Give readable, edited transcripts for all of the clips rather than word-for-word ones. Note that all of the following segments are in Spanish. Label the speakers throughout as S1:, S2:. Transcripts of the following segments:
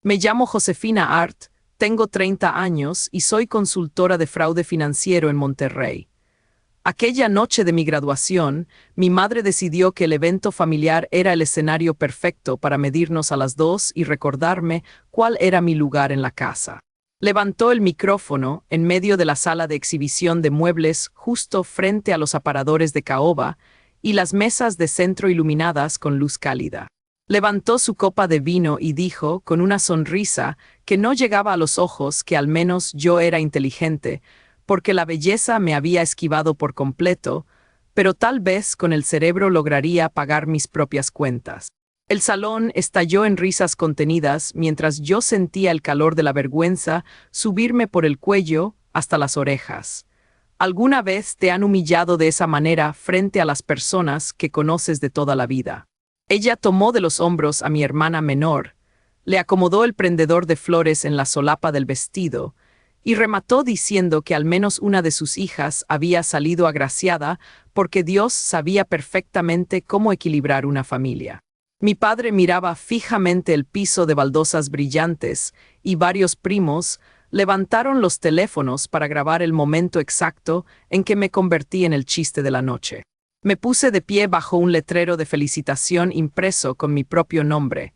S1: Me llamo Josefina Art, tengo 30 años y soy consultora de fraude financiero en Monterrey. Aquella noche de mi graduación, mi madre decidió que el evento familiar era el escenario perfecto para medirnos a las dos y recordarme cuál era mi lugar en la casa. Levantó el micrófono en medio de la sala de exhibición de muebles justo frente a los aparadores de caoba y las mesas de centro iluminadas con luz cálida. Levantó su copa de vino y dijo, con una sonrisa que no llegaba a los ojos, que al menos yo era inteligente, porque la belleza me había esquivado por completo, pero tal vez con el cerebro lograría pagar mis propias cuentas. El salón estalló en risas contenidas mientras yo sentía el calor de la vergüenza subirme por el cuello hasta las orejas. ¿Alguna vez te han humillado de esa manera frente a las personas que conoces de toda la vida? Ella tomó de los hombros a mi hermana menor, le acomodó el prendedor de flores en la solapa del vestido y remató diciendo que al menos una de sus hijas había salido agraciada porque Dios sabía perfectamente cómo equilibrar una familia. Mi padre miraba fijamente el piso de baldosas brillantes y varios primos levantaron los teléfonos para grabar el momento exacto en que me convertí en el chiste de la noche. Me puse de pie bajo un letrero de felicitación impreso con mi propio nombre.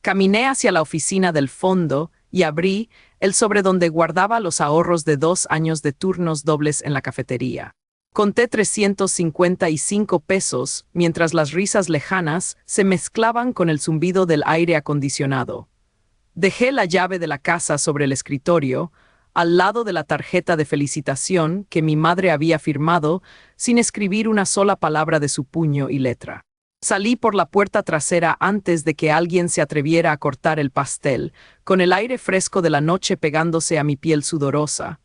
S1: Caminé hacia la oficina del fondo y abrí el sobre donde guardaba los ahorros de 2 años de turnos dobles en la cafetería. Conté 355 pesos mientras las risas lejanas se mezclaban con el zumbido del aire acondicionado. Dejé la llave de la casa sobre el escritorio, al lado de la tarjeta de felicitación que mi madre había firmado sin escribir una sola palabra de su puño y letra. Salí por la puerta trasera antes de que alguien se atreviera a cortar el pastel, con el aire fresco de la noche pegándose a mi piel sudorosa.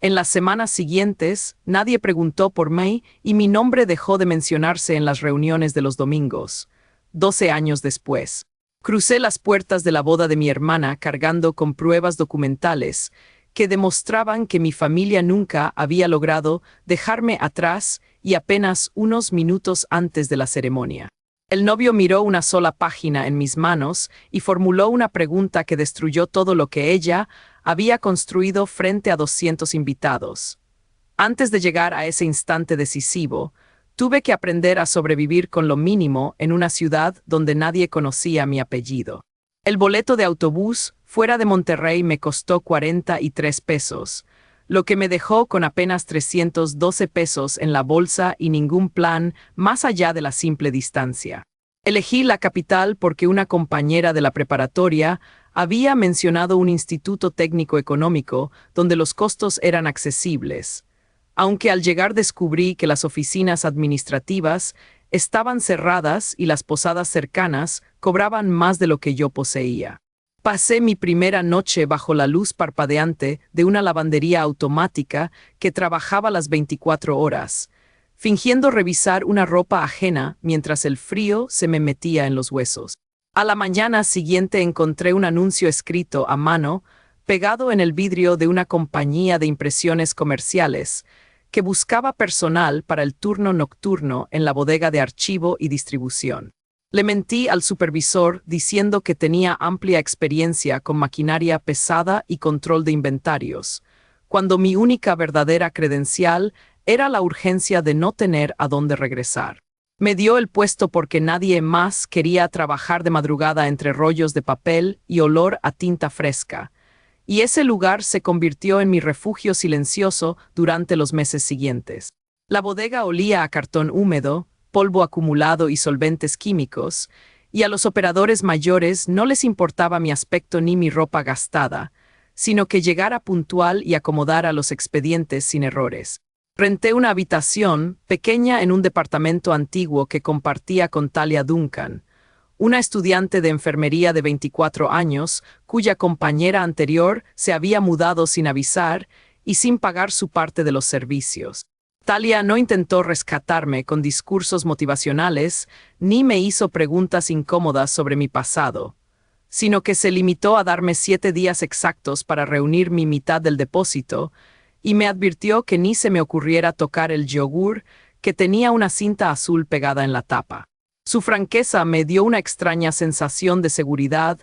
S1: En las semanas siguientes, nadie preguntó por mí y mi nombre dejó de mencionarse en las reuniones de los domingos. 12 años después, crucé las puertas de la boda de mi hermana cargando con pruebas documentales que demostraban que mi familia nunca había logrado dejarme atrás y apenas unos minutos antes de la ceremonia. El novio miró una sola página en mis manos y formuló una pregunta que destruyó todo lo que ella había construido frente a 200 invitados. Antes de llegar a ese instante decisivo, tuve que aprender a sobrevivir con lo mínimo en una ciudad donde nadie conocía mi apellido. El boleto de autobús fuera de Monterrey me costó 43 pesos, lo que me dejó con apenas 312 pesos en la bolsa y ningún plan más allá de la simple distancia. Elegí la capital porque una compañera de la preparatoria había mencionado un instituto técnico económico donde los costos eran accesibles, aunque al llegar descubrí que las oficinas administrativas estaban cerradas y las posadas cercanas cobraban más de lo que yo poseía. Pasé mi primera noche bajo la luz parpadeante de una lavandería automática que trabajaba las 24 horas, fingiendo revisar una ropa ajena mientras el frío se me metía en los huesos. A la mañana siguiente encontré un anuncio escrito a mano, pegado en el vidrio de una compañía de impresiones comerciales, que buscaba personal para el turno nocturno en la bodega de archivo y distribución. Le mentí al supervisor diciendo que tenía amplia experiencia con maquinaria pesada y control de inventarios, cuando mi única verdadera credencial era la urgencia de no tener a dónde regresar. Me dio el puesto porque nadie más quería trabajar de madrugada entre rollos de papel y olor a tinta fresca, y ese lugar se convirtió en mi refugio silencioso durante los meses siguientes. La bodega olía a cartón húmedo, polvo acumulado y solventes químicos, y a los operadores mayores no les importaba mi aspecto ni mi ropa gastada, sino que llegara puntual y acomodara los expedientes sin errores. Renté una habitación pequeña en un departamento antiguo que compartía con Talia Duncan, una estudiante de enfermería de 24 años cuya compañera anterior se había mudado sin avisar y sin pagar su parte de los servicios. Talia no intentó rescatarme con discursos motivacionales ni me hizo preguntas incómodas sobre mi pasado, sino que se limitó a darme 7 días exactos para reunir mi mitad del depósito y me advirtió que ni se me ocurriera tocar el yogur que tenía una cinta azul pegada en la tapa. Su franqueza me dio una extraña sensación de seguridad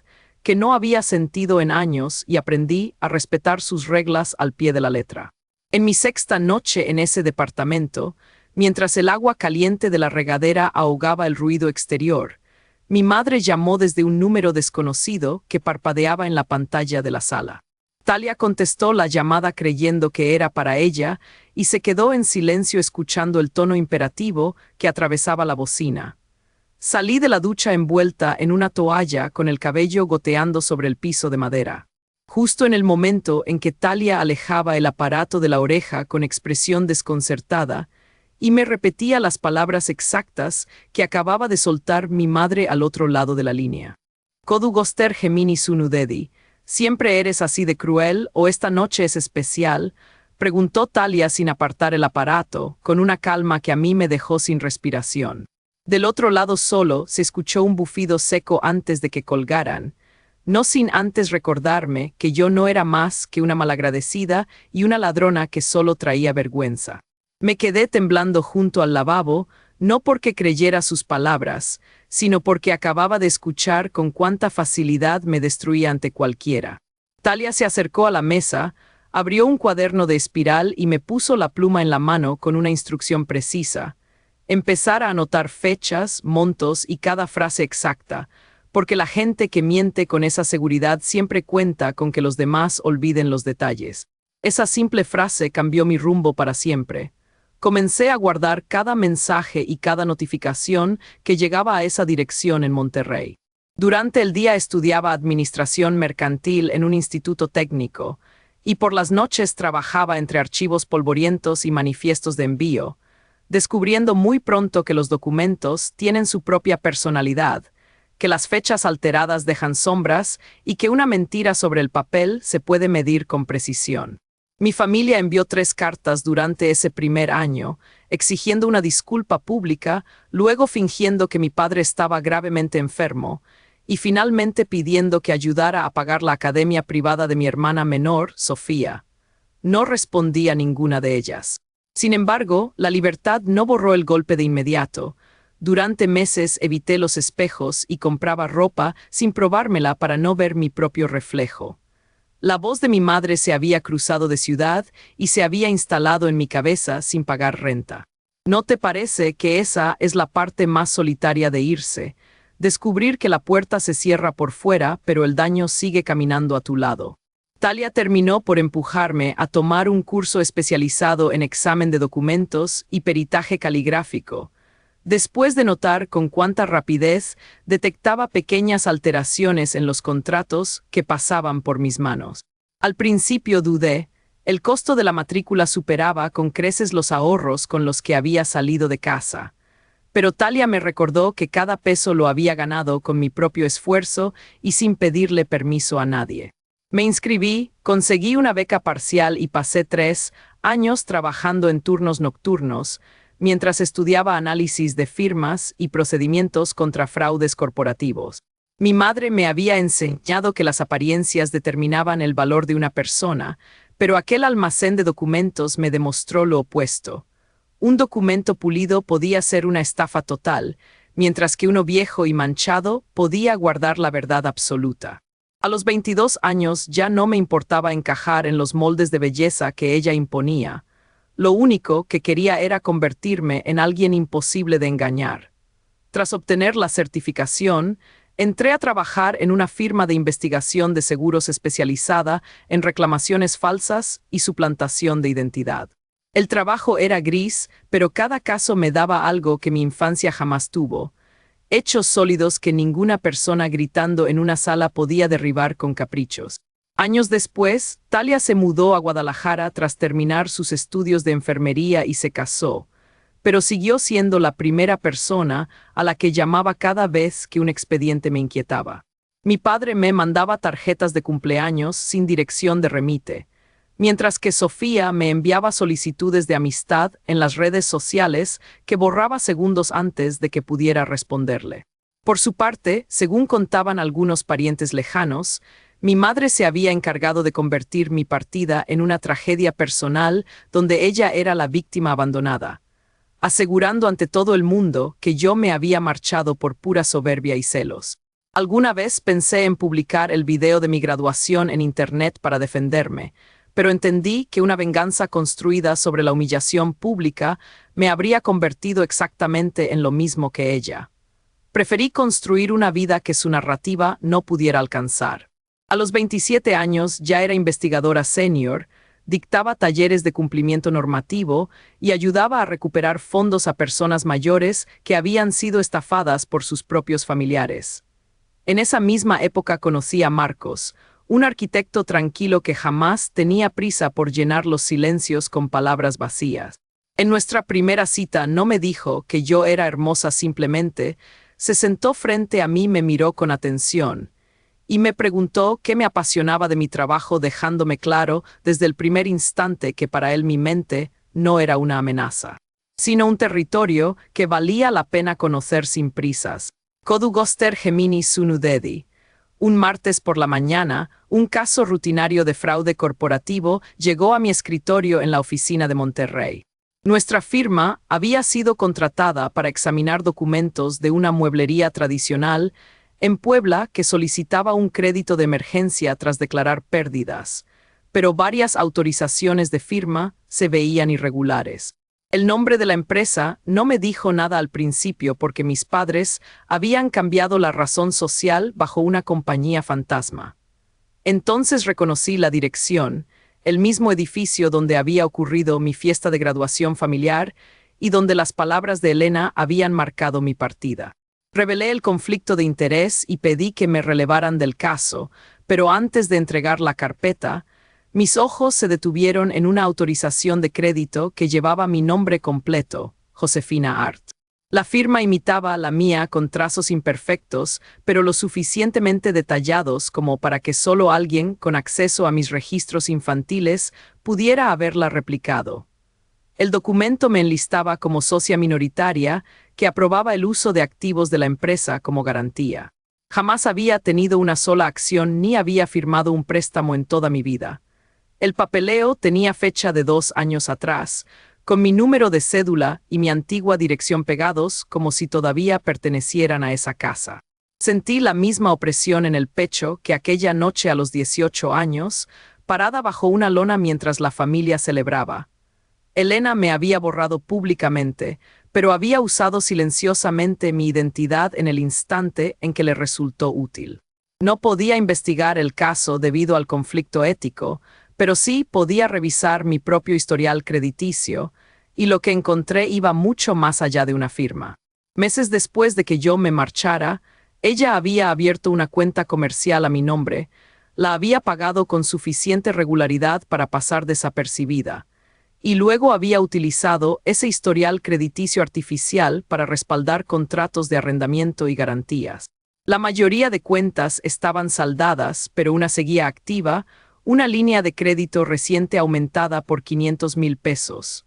S1: que no había sentido en años y aprendí a respetar sus reglas al pie de la letra. En mi sexta noche en ese departamento, mientras el agua caliente de la regadera ahogaba el ruido exterior, mi madre llamó desde un número desconocido que parpadeaba en la pantalla de la sala. Talia contestó la llamada creyendo que era para ella y se quedó en silencio escuchando el tono imperativo que atravesaba la bocina. Salí de la ducha envuelta en una toalla con el cabello goteando sobre el piso de madera. Justo en el momento en que Talia alejaba el aparato de la oreja con expresión desconcertada y me repetía las palabras exactas que acababa de soltar mi madre al otro lado de la línea. Kodu goster gemini sunu dedi. ¿Siempre eres así de cruel o esta noche es especial?, preguntó Talia sin apartar el aparato, con una calma que a mí me dejó sin respiración. Del otro lado solo se escuchó un bufido seco antes de que colgaran, no sin antes recordarme que yo no era más que una malagradecida y una ladrona que solo traía vergüenza. Me quedé temblando junto al lavabo, no porque creyera sus palabras, sino porque acababa de escuchar con cuánta facilidad me destruía ante cualquiera. Talia se acercó a la mesa, abrió un cuaderno de espiral y me puso la pluma en la mano con una instrucción precisa. Empezar a anotar fechas, montos y cada frase exacta, porque la gente que miente con esa seguridad siempre cuenta con que los demás olviden los detalles. Esa simple frase cambió mi rumbo para siempre. Comencé a guardar cada mensaje y cada notificación que llegaba a esa dirección en Monterrey. Durante el día estudiaba administración mercantil en un instituto técnico, y por las noches trabajaba entre archivos polvorientos y manifiestos de envío, descubriendo muy pronto que los documentos tienen su propia personalidad, que las fechas alteradas dejan sombras y que una mentira sobre el papel se puede medir con precisión. Mi familia envió 3 cartas durante ese primer año, exigiendo una disculpa pública, luego fingiendo que mi padre estaba gravemente enfermo, y finalmente pidiendo que ayudara a pagar la academia privada de mi hermana menor, Sofía. No respondí a ninguna de ellas. Sin embargo, la libertad no borró el golpe de inmediato. Durante meses evité los espejos y compraba ropa sin probármela para no ver mi propio reflejo. La voz de mi madre se había cruzado de ciudad y se había instalado en mi cabeza sin pagar renta. ¿No te parece que esa es la parte más solitaria de irse? Descubrir que la puerta se cierra por fuera, pero el daño sigue caminando a tu lado. Talia terminó por empujarme a tomar un curso especializado en examen de documentos y peritaje caligráfico. Después de notar con cuánta rapidez detectaba pequeñas alteraciones en los contratos que pasaban por mis manos. Al principio dudé, el costo de la matrícula superaba con creces los ahorros con los que había salido de casa. Pero Talia me recordó que cada peso lo había ganado con mi propio esfuerzo y sin pedirle permiso a nadie. Me inscribí, conseguí una beca parcial y pasé 3 años trabajando en turnos nocturnos, mientras estudiaba análisis de firmas y procedimientos contra fraudes corporativos. Mi madre me había enseñado que las apariencias determinaban el valor de una persona, pero aquel almacén de documentos me demostró lo opuesto. Un documento pulido podía ser una estafa total, mientras que uno viejo y manchado podía guardar la verdad absoluta. A los 22 años ya no me importaba encajar en los moldes de belleza que ella imponía. Lo único que quería era convertirme en alguien imposible de engañar. Tras obtener la certificación, entré a trabajar en una firma de investigación de seguros especializada en reclamaciones falsas y suplantación de identidad. El trabajo era gris, pero cada caso me daba algo que mi infancia jamás tuvo: hechos sólidos que ninguna persona gritando en una sala podía derribar con caprichos. Años después, Talia se mudó a Guadalajara tras terminar sus estudios de enfermería y se casó, pero siguió siendo la primera persona a la que llamaba cada vez que un expediente me inquietaba. Mi padre me mandaba tarjetas de cumpleaños sin dirección de remite, mientras que Sofía me enviaba solicitudes de amistad en las redes sociales que borraba segundos antes de que pudiera responderle. Por su parte, según contaban algunos parientes lejanos, mi madre se había encargado de convertir mi partida en una tragedia personal donde ella era la víctima abandonada, asegurando ante todo el mundo que yo me había marchado por pura soberbia y celos. Alguna vez pensé en publicar el video de mi graduación en Internet para defenderme, pero entendí que una venganza construida sobre la humillación pública me habría convertido exactamente en lo mismo que ella. Preferí construir una vida que su narrativa no pudiera alcanzar. A los 27 años ya era investigadora senior, dictaba talleres de cumplimiento normativo y ayudaba a recuperar fondos a personas mayores que habían sido estafadas por sus propios familiares. En esa misma época conocí a Marcos, un arquitecto tranquilo que jamás tenía prisa por llenar los silencios con palabras vacías. En nuestra primera cita no me dijo que yo era hermosa simplemente, se sentó frente a mí y me miró con atención, y me preguntó qué me apasionaba de mi trabajo, dejándome claro desde el primer instante que para él mi mente no era una amenaza, sino un territorio que valía la pena conocer sin prisas. Kodugoster Gemini Sunudedi. Un martes por la mañana, un caso rutinario de fraude corporativo llegó a mi escritorio en la oficina de Monterrey. Nuestra firma había sido contratada para examinar documentos de una mueblería tradicional en Puebla que solicitaba un crédito de emergencia tras declarar pérdidas, pero varias autorizaciones de firma se veían irregulares. El nombre de la empresa no me dijo nada al principio porque mis padres habían cambiado la razón social bajo una compañía fantasma. Entonces reconocí la dirección, el mismo edificio donde había ocurrido mi fiesta de graduación familiar y donde las palabras de Elena habían marcado mi partida. Revelé el conflicto de interés y pedí que me relevaran del caso, pero antes de entregar la carpeta, mis ojos se detuvieron en una autorización de crédito que llevaba mi nombre completo, Josefina Art. La firma imitaba la mía con trazos imperfectos, pero lo suficientemente detallados como para que solo alguien con acceso a mis registros infantiles pudiera haberla replicado. El documento me enlistaba como socia minoritaria que aprobaba el uso de activos de la empresa como garantía. Jamás había tenido una sola acción ni había firmado un préstamo en toda mi vida. El papeleo tenía fecha de 2 años atrás, con mi número de cédula y mi antigua dirección pegados como si todavía pertenecieran a esa casa. Sentí la misma opresión en el pecho que aquella noche a los 18 años, parada bajo una lona mientras la familia celebraba. Elena me había borrado públicamente, pero había usado silenciosamente mi identidad en el instante en que le resultó útil. No podía investigar el caso debido al conflicto ético, pero sí podía revisar mi propio historial crediticio, y lo que encontré iba mucho más allá de una firma. Meses después de que yo me marchara, ella había abierto una cuenta comercial a mi nombre, la había pagado con suficiente regularidad para pasar desapercibida, y luego había utilizado ese historial crediticio artificial para respaldar contratos de arrendamiento y garantías. La mayoría de cuentas estaban saldadas, pero una seguía activa, una línea de crédito reciente aumentada por 500,000 pesos.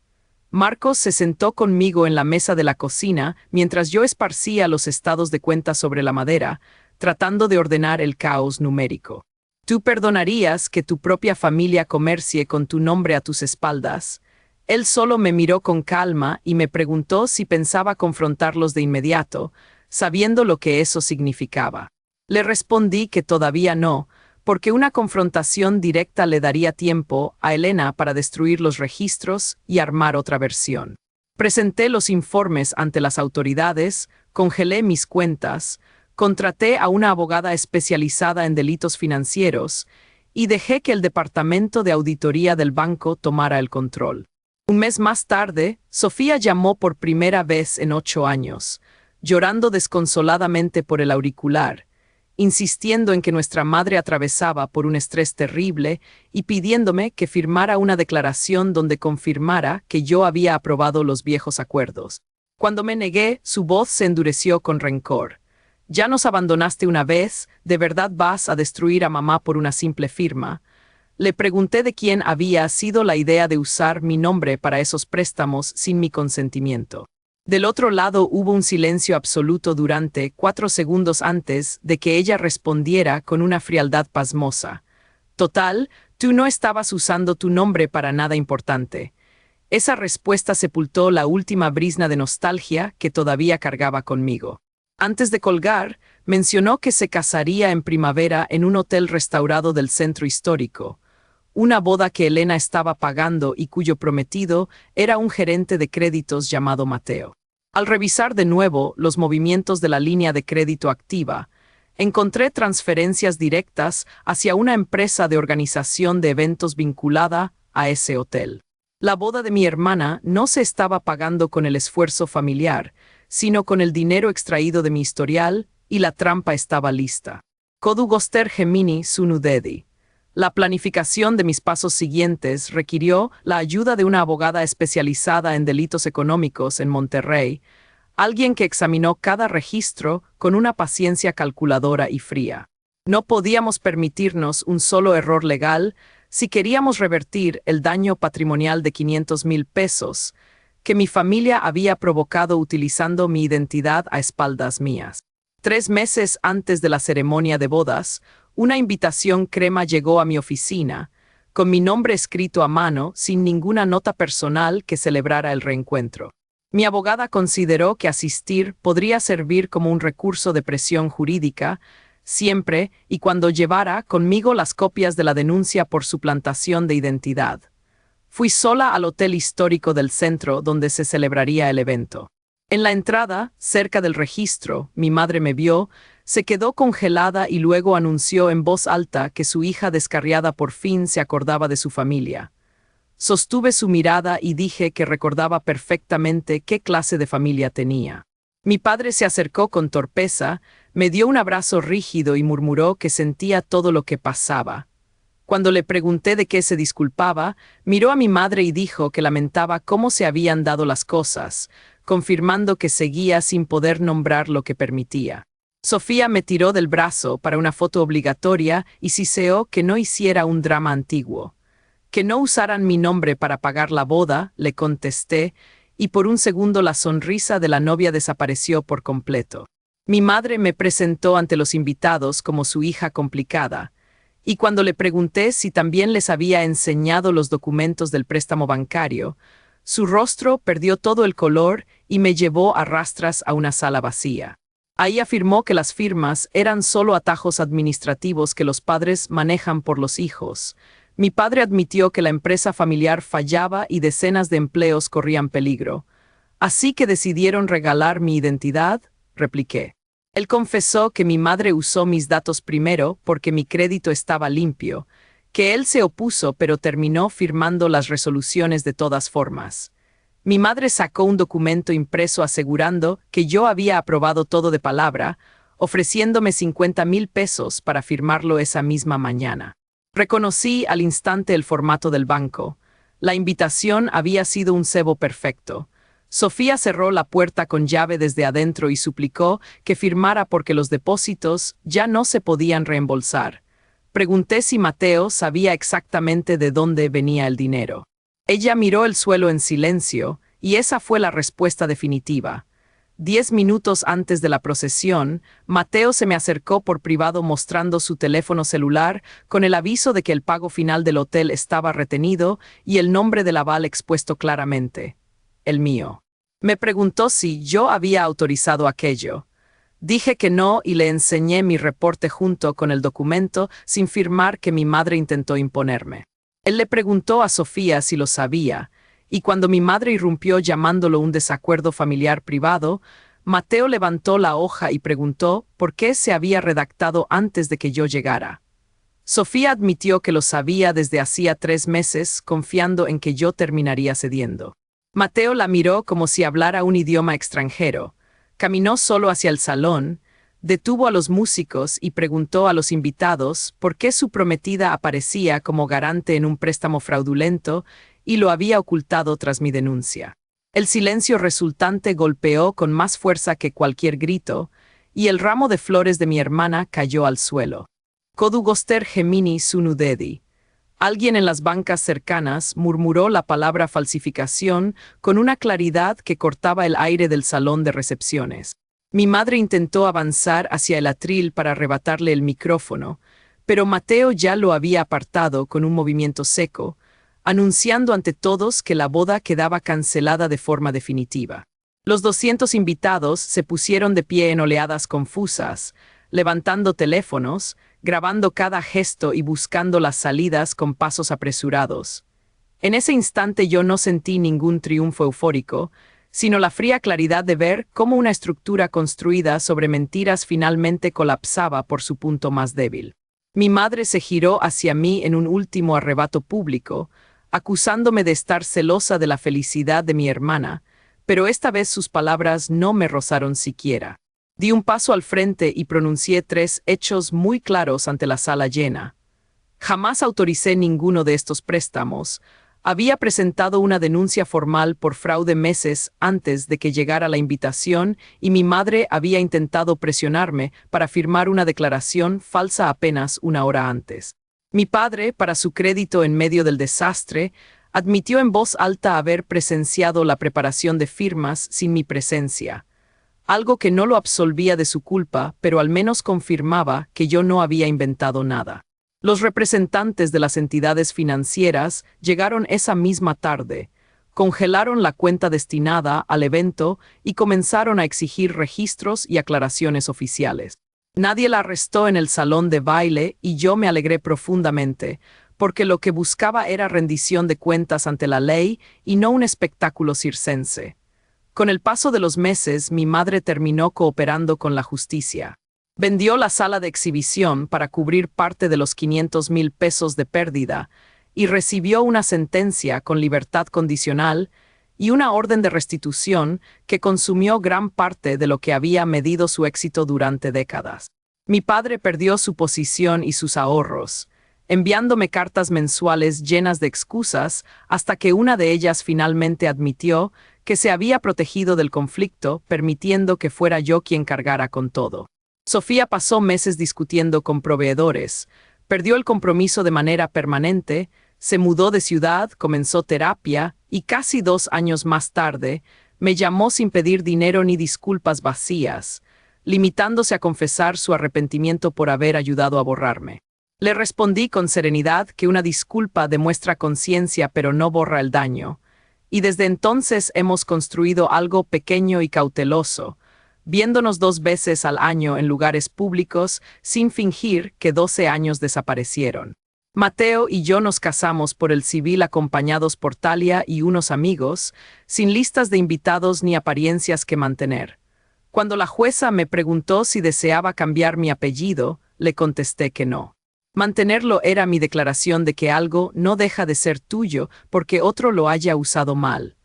S1: Marcos se sentó conmigo en la mesa de la cocina mientras yo esparcía los estados de cuenta sobre la madera, tratando de ordenar el caos numérico. ¿Tú perdonarías que tu propia familia comercie con tu nombre a tus espaldas? Él solo me miró con calma y me preguntó si pensaba confrontarlos de inmediato, sabiendo lo que eso significaba. Le respondí que todavía no, porque una confrontación directa le daría tiempo a Elena para destruir los registros y armar otra versión. Presenté los informes ante las autoridades, congelé mis cuentas, contraté a una abogada especializada en delitos financieros y dejé que el departamento de auditoría del banco tomara el control. Un mes más tarde, Sofía llamó por primera vez en 8 años, llorando desconsoladamente por el auricular, insistiendo en que nuestra madre atravesaba por un estrés terrible y pidiéndome que firmara una declaración donde confirmara que yo había aprobado los viejos acuerdos. Cuando me negué, su voz se endureció con rencor. «Ya nos abandonaste una vez, ¿de verdad vas a destruir a mamá por una simple firma?» Le pregunté de quién había sido la idea de usar mi nombre para esos préstamos sin mi consentimiento. Del otro lado hubo un silencio absoluto durante 4 segundos antes de que ella respondiera con una frialdad pasmosa. «Total, tú no estabas usando tu nombre para nada importante». Esa respuesta sepultó la última brizna de nostalgia que todavía cargaba conmigo. Antes de colgar, mencionó que se casaría en primavera en un hotel restaurado del centro histórico, una boda que Elena estaba pagando y cuyo prometido era un gerente de créditos llamado Mateo. Al revisar de nuevo los movimientos de la línea de crédito activa, encontré transferencias directas hacia una empresa de organización de eventos vinculada a ese hotel. La boda de mi hermana no se estaba pagando con el esfuerzo familiar, sino con el dinero extraído de mi historial, y la trampa estaba lista. Kodu goster Gemini sunudedi. La planificación de mis pasos siguientes requirió la ayuda de una abogada especializada en delitos económicos en Monterrey, alguien que examinó cada registro con una paciencia calculadora y fría. No podíamos permitirnos un solo error legal si queríamos revertir el daño patrimonial de 500,000 pesos que mi familia había provocado utilizando mi identidad a espaldas mías. 3 meses antes de la ceremonia de bodas, una invitación crema llegó a mi oficina, con mi nombre escrito a mano sin ninguna nota personal que celebrara el reencuentro. Mi abogada consideró que asistir podría servir como un recurso de presión jurídica, siempre y cuando llevara conmigo las copias de la denuncia por suplantación de identidad. Fui sola al hotel histórico del centro donde se celebraría el evento. En la entrada, cerca del registro, mi madre me vio, se quedó congelada y luego anunció en voz alta que su hija descarriada por fin se acordaba de su familia. Sostuve su mirada y dije que recordaba perfectamente qué clase de familia tenía. Mi padre se acercó con torpeza, me dio un abrazo rígido y murmuró que sentía todo lo que pasaba. Cuando le pregunté de qué se disculpaba, miró a mi madre y dijo que lamentaba cómo se habían dado las cosas, confirmando que seguía sin poder nombrar lo que permitía. Sofía me tiró del brazo para una foto obligatoria y siseó que no hiciera un drama antiguo. Que no usaran mi nombre para pagar la boda, le contesté, y por un segundo la sonrisa de la novia desapareció por completo. Mi madre me presentó ante los invitados como su hija complicada, y cuando le pregunté si también les había enseñado los documentos del préstamo bancario, su rostro perdió todo el color y me llevó a rastras a una sala vacía. Ahí afirmó que las firmas eran solo atajos administrativos que los padres manejan por los hijos. Mi padre admitió que la empresa familiar fallaba y decenas de empleos corrían peligro. Así que decidieron regalar mi identidad, repliqué. Él confesó que mi madre usó mis datos primero porque mi crédito estaba limpio, que él se opuso pero terminó firmando las resoluciones de todas formas. Mi madre sacó un documento impreso asegurando que yo había aprobado todo de palabra, ofreciéndome 50,000 pesos para firmarlo esa misma mañana. Reconocí al instante el formato del banco. La invitación había sido un cebo perfecto. Sofía cerró la puerta con llave desde adentro y suplicó que firmara porque los depósitos ya no se podían reembolsar. Pregunté si Mateo sabía exactamente de dónde venía el dinero. Ella miró el suelo en silencio, y esa fue la respuesta definitiva. 10 minutos antes de la procesión, Mateo se me acercó por privado mostrando su teléfono celular con el aviso de que el pago final del hotel estaba retenido y el nombre del aval expuesto claramente. El mío. Me preguntó si yo había autorizado aquello. Dije que no y le enseñé mi reporte junto con el documento sin firmar que mi madre intentó imponerme. Él le preguntó a Sofía si lo sabía, y cuando mi madre irrumpió llamándolo un desacuerdo familiar privado, Mateo levantó la hoja y preguntó por qué se había redactado antes de que yo llegara. Sofía admitió que lo sabía desde hacía 3 meses, confiando en que yo terminaría cediendo. Mateo la miró como si hablara un idioma extranjero. Caminó solo hacia el salón, detuvo a los músicos y preguntó a los invitados por qué su prometida aparecía como garante en un préstamo fraudulento y lo había ocultado tras mi denuncia. El silencio resultante golpeó con más fuerza que cualquier grito, y el ramo de flores de mi hermana cayó al suelo. Kodu goster Gemini sunudedi. Alguien en las bancas cercanas murmuró la palabra falsificación con una claridad que cortaba el aire del salón de recepciones. Mi madre intentó avanzar hacia el atril para arrebatarle el micrófono, pero Mateo ya lo había apartado con un movimiento seco, anunciando ante todos que la boda quedaba cancelada de forma definitiva. Los 200 invitados se pusieron de pie en oleadas confusas, levantando teléfonos, grabando cada gesto y buscando las salidas con pasos apresurados. En ese instante yo no sentí ningún triunfo eufórico, sino la fría claridad de ver cómo una estructura construida sobre mentiras finalmente colapsaba por su punto más débil. Mi madre se giró hacia mí en un último arrebato público, acusándome de estar celosa de la felicidad de mi hermana, pero esta vez sus palabras no me rozaron siquiera. Di un paso al frente y pronuncié 3 hechos muy claros ante la sala llena. Jamás autoricé ninguno de estos préstamos. Había presentado una denuncia formal por fraude meses antes de que llegara la invitación y mi madre había intentado presionarme para firmar una declaración falsa apenas una hora antes. Mi padre, para su crédito en medio del desastre, admitió en voz alta haber presenciado la preparación de firmas sin mi presencia, algo que no lo absolvía de su culpa, pero al menos confirmaba que yo no había inventado nada. Los representantes de las entidades financieras llegaron esa misma tarde, congelaron la cuenta destinada al evento y comenzaron a exigir registros y aclaraciones oficiales. Nadie la arrestó en el salón de baile y yo me alegré profundamente, porque lo que buscaba era rendición de cuentas ante la ley y no un espectáculo circense. Con el paso de los meses, mi madre terminó cooperando con la justicia. Vendió la sala de exhibición para cubrir parte de los 500,000 pesos de pérdida y recibió una sentencia con libertad condicional y una orden de restitución que consumió gran parte de lo que había medido su éxito durante décadas. Mi padre perdió su posición y sus ahorros, enviándome cartas mensuales llenas de excusas hasta que una de ellas finalmente admitió que se había protegido del conflicto, permitiendo que fuera yo quien cargara con todo. Sofía pasó meses discutiendo con proveedores, perdió el compromiso de manera permanente, se mudó de ciudad, comenzó terapia y casi 2 años más tarde me llamó sin pedir dinero ni disculpas vacías, limitándose a confesar su arrepentimiento por haber ayudado a borrarme. Le respondí con serenidad que una disculpa demuestra conciencia pero no borra el daño, y desde entonces hemos construido algo pequeño y cauteloso, viéndonos 2 veces al año en lugares públicos sin fingir que 12 años desaparecieron. Mateo y yo nos casamos por el civil acompañados por Talia y unos amigos, sin listas de invitados ni apariencias que mantener. Cuando la jueza me preguntó si deseaba cambiar mi apellido, le contesté que no. Mantenerlo era mi declaración de que algo no deja de ser tuyo porque otro lo haya usado mal.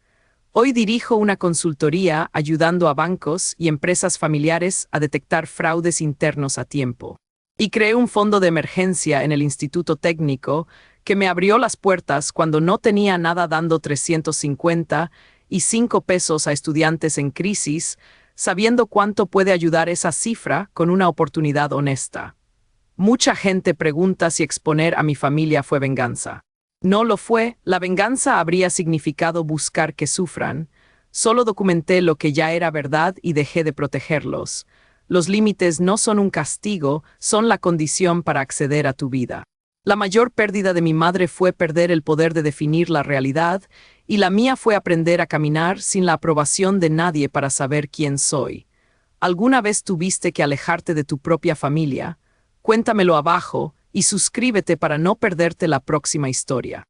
S1: Hoy dirijo una consultoría ayudando a bancos y empresas familiares a detectar fraudes internos a tiempo. Y creé un fondo de emergencia en el Instituto Técnico que me abrió las puertas cuando no tenía nada, dando 350 y 5 pesos a estudiantes en crisis, sabiendo cuánto puede ayudar esa cifra con una oportunidad honesta. Mucha gente pregunta si exponer a mi familia fue venganza. No lo fue, la venganza habría significado buscar que sufran. Solo documenté lo que ya era verdad y dejé de protegerlos. Los límites no son un castigo, son la condición para acceder a tu vida. La mayor pérdida de mi madre fue perder el poder de definir la realidad, y la mía fue aprender a caminar sin la aprobación de nadie para saber quién soy. ¿Alguna vez tuviste que alejarte de tu propia familia? Cuéntamelo abajo y suscríbete para no perderte la próxima historia.